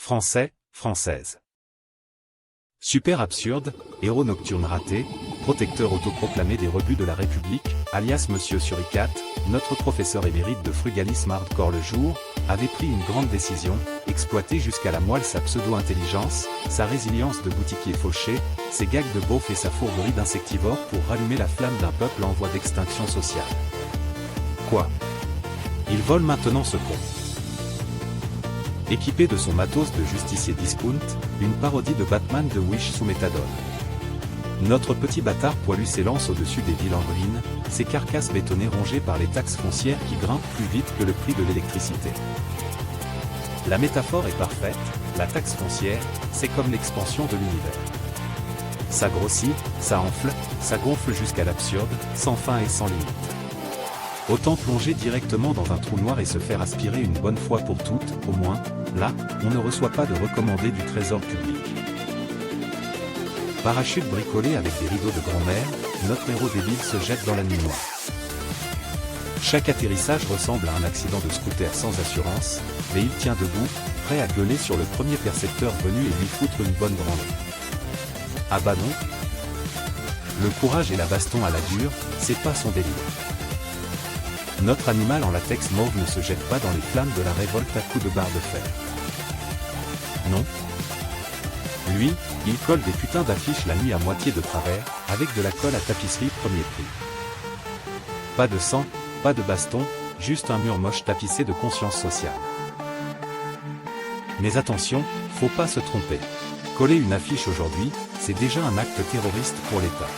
Français, française. Super absurde, héros nocturne raté, protecteur autoproclamé des rebuts de la République, alias Monsieur Suricate, notre professeur émérite de frugalisme hardcore le jour, avait pris une grande décision, exploiter jusqu'à la moelle sa pseudo-intelligence, sa résilience de boutiquier fauché, ses gags de beauf et sa fourberie d'insectivore pour rallumer la flamme d'un peuple en voie d'extinction sociale. Quoi? Il vole maintenant ce con. Équipé de son matos de justicier discount, une parodie de Batman de Wish sous méthadone. Notre petit bâtard poilu s'élance au-dessus des villes en ruine, ses carcasses bétonnées rongées par les taxes foncières qui grimpent plus vite que le prix de l'électricité. La métaphore est parfaite, la taxe foncière, c'est comme l'expansion de l'univers. Ça grossit, ça enfle, ça gonfle jusqu'à l'absurde, sans fin et sans limite. Autant plonger directement dans un trou noir et se faire aspirer une bonne fois pour toutes, au moins, là, on ne reçoit pas de recommandé du trésor public. Parachute bricolé avec des rideaux de grand-mère, notre héros débile se jette dans la nuit noire. Chaque atterrissage ressemble à un accident de scooter sans assurance, mais il tient debout, prêt à gueuler sur le premier percepteur venu et lui foutre une bonne branlée. Ah bah non. Le courage et la baston à la dure, c'est pas son délire. Notre animal en latex mauve ne se jette pas dans les flammes de la révolte à coups de barre de fer. Non. Lui, il colle des putains d'affiches la nuit à moitié de travers, avec de la colle à tapisserie premier prix. Pas de sang, pas de baston, juste un mur moche tapissé de conscience sociale. Mais attention, faut pas se tromper. Coller une affiche aujourd'hui, c'est déjà un acte terroriste pour l'État.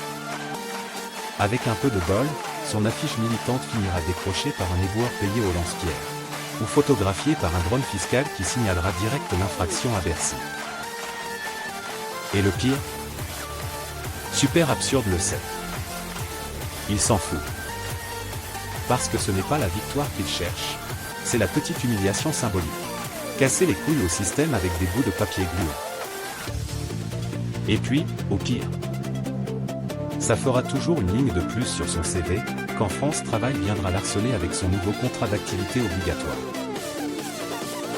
Avec un peu de bol, son affiche militante finira décrochée par un éboueur payé au lance-pierre, ou photographiée par un drone fiscal qui signalera direct l'infraction à Bercy. Et le pire? Super absurde le sait. Il s'en fout. Parce que ce n'est pas la victoire qu'il cherche, c'est la petite humiliation symbolique. Casser les couilles au système avec des bouts de papier gluant. Et puis, au pire, ça fera toujours une ligne de plus sur son CV, quand France Travail viendra l'harceler avec son nouveau contrat d'activité obligatoire.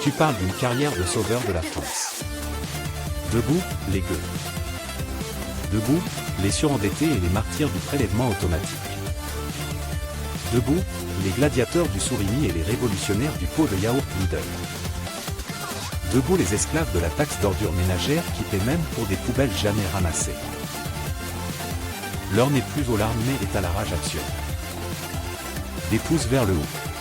Tu parles d'une carrière de sauveur de la France. Debout, les gueux. Debout, les surendettés et les martyrs du prélèvement automatique. Debout, les gladiateurs du Sourimi et les révolutionnaires du pot de yaourt Lidl. Debout les esclaves de la taxe d'ordures ménagères qui paient même pour des poubelles jamais ramassées. L'heure n'est plus aux larmes mais est à la rage absurde. Des pouces vers le haut.